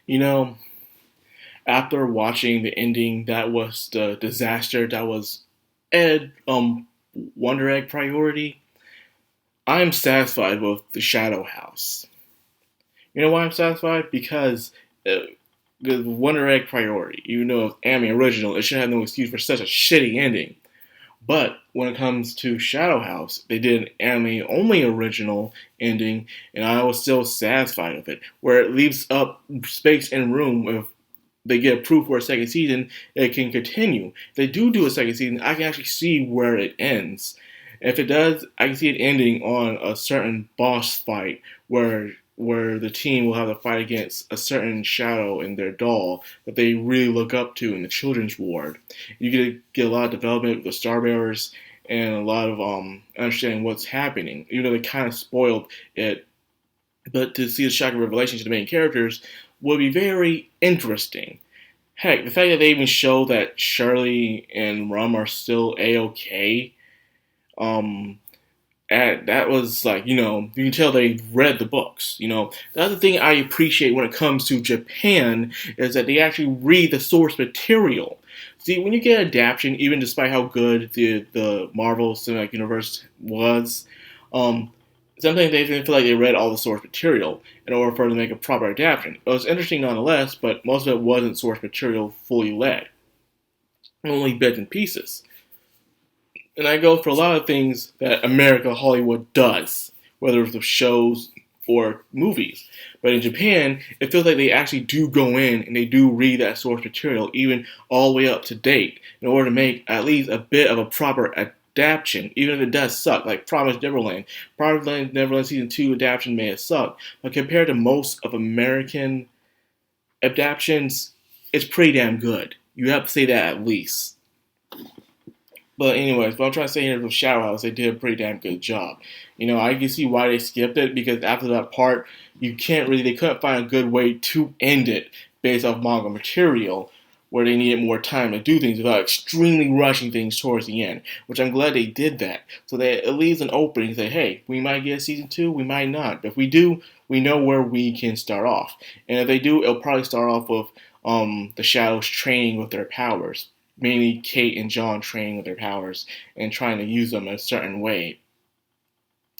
You know, after watching the ending, that was the disaster that was Ed Wonder Egg Priority. I'm satisfied with the Shadow House. You know why I'm satisfied? Because the Wonder Egg Priority, even though it's anime original, it should have no excuse for such a shitty ending. But when it comes to Shadow House, they did an anime only original ending, and I was still satisfied with it, where it leaves up space and room if they get approved for a second season, it can continue. If they do a second season, I can actually see where it ends. If it does, I can see it ending on a certain boss fight where the team will have to fight against a certain shadow in their doll that they really look up to in the children's ward. You get a lot of development with the Star Bearers and a lot of understanding what's happening. Even though they kind of spoiled it, but to see the shocking revelation to the main characters would be very interesting. Heck, the fact that they even show that Shirley and Rum are still a-okay, um, that was like, you can tell they read the books. The other thing I appreciate when it comes to Japan is that they actually read the source material. See, when you get adaptation, even despite how good the Marvel Cinematic Universe was, um, sometimes they didn't feel like they read all the source material in order for them to make a proper adaptation. It was interesting nonetheless, but most of it wasn't source material fully led, only bits and pieces. And I go for a lot of things that America Hollywood does, whether it's with shows or movies. But in Japan, it feels like they actually do go in and they do read that source material, even all the way up to date, in order to make at least a bit of a proper adaptation, even if it does suck, like Promised Neverland. Promised Neverland Season 2 adaptation may have sucked, but compared to most of American adaptations, it's pretty damn good. You have to say that at least. But anyways, what I'm trying to say here with Shadow House, they did a pretty damn good job. I can see why they skipped it because after that part, they couldn't find a good way to end it based off manga material, where they needed more time to do things without extremely rushing things towards the end. Which I'm glad they did that, so that it leaves an opening. Say, hey, we might get a season 2, we might not. But if we do, we know where we can start off. And if they do, it'll probably start off with the Shadows training with their powers, mainly Kate and John training with their powers and trying to use them in a certain way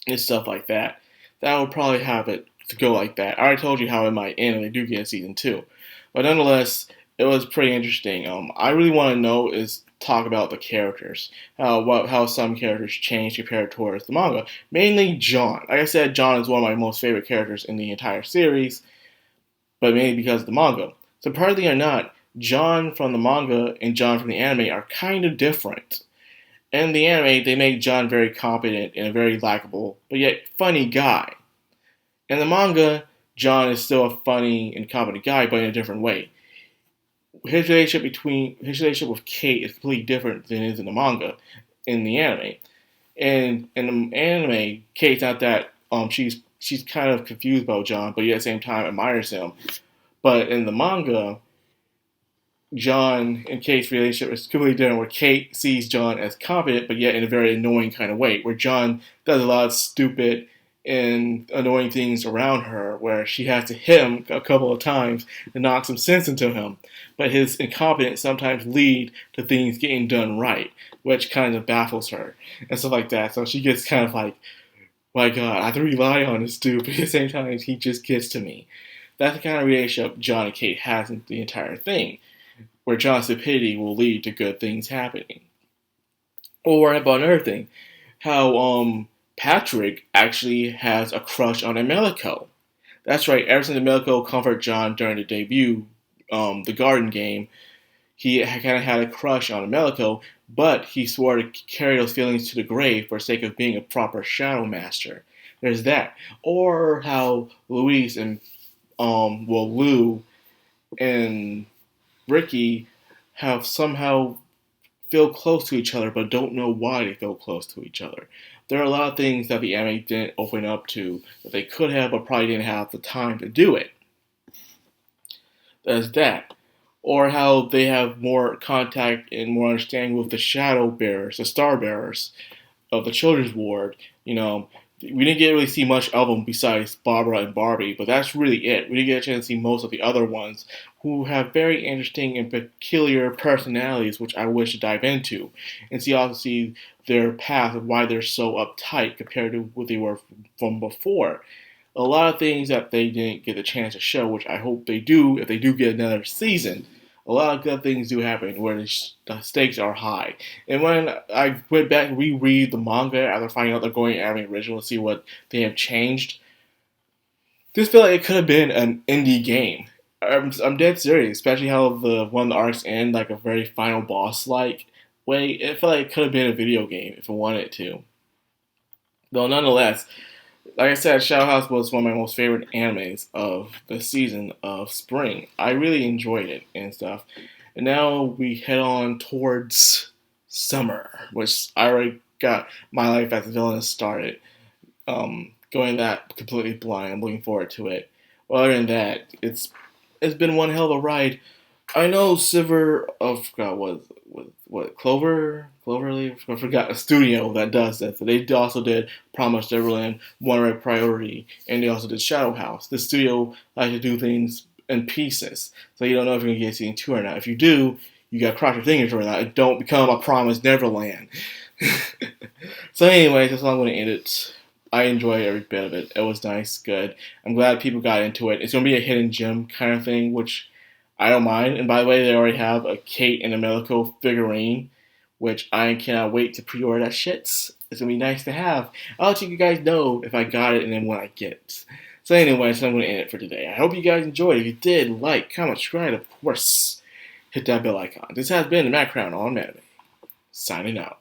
and stuff like that. That would probably have it to go like that. I already told you how it might end if they do get a season 2. But nonetheless, it was pretty interesting. I really want to know is talk about the characters, how some characters change compared towards the manga. Mainly John. Like I said, John is one of my most favorite characters in the entire series, but mainly because of the manga. Surprisingly or not, John from the manga and John from the anime are kind of different. In the anime, they make John very competent and a very likable, but yet funny guy. In the manga, John is still a funny and competent guy, but in a different way. His relationship with Kate is completely different than it is in the manga, in the anime. And in the anime, Kate's not that she's kind of confused about John, but yet at the same time admires him. But in the manga, John and Kate's relationship is completely different, where Kate sees John as competent, but yet in a very annoying kind of way, where John does a lot of stupid and annoying things around her, where she has to hit him a couple of times to knock some sense into him. But his incompetence sometimes lead to things getting done right, which kind of baffles her and stuff like that. So she gets kind of like, my God, I have to rely on this dude, but at the same time, he just gets to me. That's the kind of relationship John and Kate has in the entire thing, where John's stupidity will lead to good things happening. Or about another thing, how Patrick actually has a crush on Emelico. That's right, ever since Emelico comforted John during the debut, the Garden game, he kind of had a crush on Emelico, but he swore to carry those feelings to the grave for the sake of being a proper Shadow Master. There's that. Or how Luis and, Lou and Ricky have somehow feel close to each other, but don't know why they feel close to each other. There are a lot of things that the anime didn't open up to that they could have, but probably didn't have the time to do it. There's that. Or how they have more contact and more understanding with the shadow bearers, the star bearers of the children's ward. We didn't get really see much of them besides Barbara and Barbie, but that's really it. We didn't get a chance to see most of the other ones who have very interesting and peculiar personalities, which I wish to dive into and see their path of why they're so uptight compared to what they were from before. A lot of things that they didn't get a chance to show, which I hope they do if they do get another season. A lot of good things do happen where the stakes are high. And when I went back and reread the manga after finding out they're going anime original to see what they have changed, this felt like it could have been an indie game. I'm dead serious, especially how one of the arcs end like a very final boss like way. It felt like it could have been a video game if it wanted to. Though nonetheless, like I said, Shadow House was one of my most favorite animes of the season of spring. I really enjoyed it and stuff. And now we head on towards summer, which I already got my life as a villain started. Going that completely blind. I'm looking forward to it. Well, other than that, it's been one hell of a ride. I know Silver of what Cloverleaf. I forgot a studio that does this. They also did Promised Neverland, One Red Priority, and they also did Shadow House. The studio likes to do things in pieces, so you don't know if you're gonna get season 2 or not. If you do, you gotta cross your fingers or not. Don't become a Promised Neverland. So anyway, that's how I'm gonna end it. I enjoyed every bit of it. It was nice, good. I'm glad people got into it. It's gonna be a hidden gem kind of thing, which I don't mind. And by the way, they already have a Kate and a Meliko figurine, which I cannot wait to pre-order that shit. It's gonna be nice to have. I'll let you guys know if I got it and then when I get it. So anyway, I'm gonna end it for today. I hope you guys enjoyed. If you did, like, comment, subscribe, of course. Hit that bell icon. This has been the Madcrown on Anime. Signing out.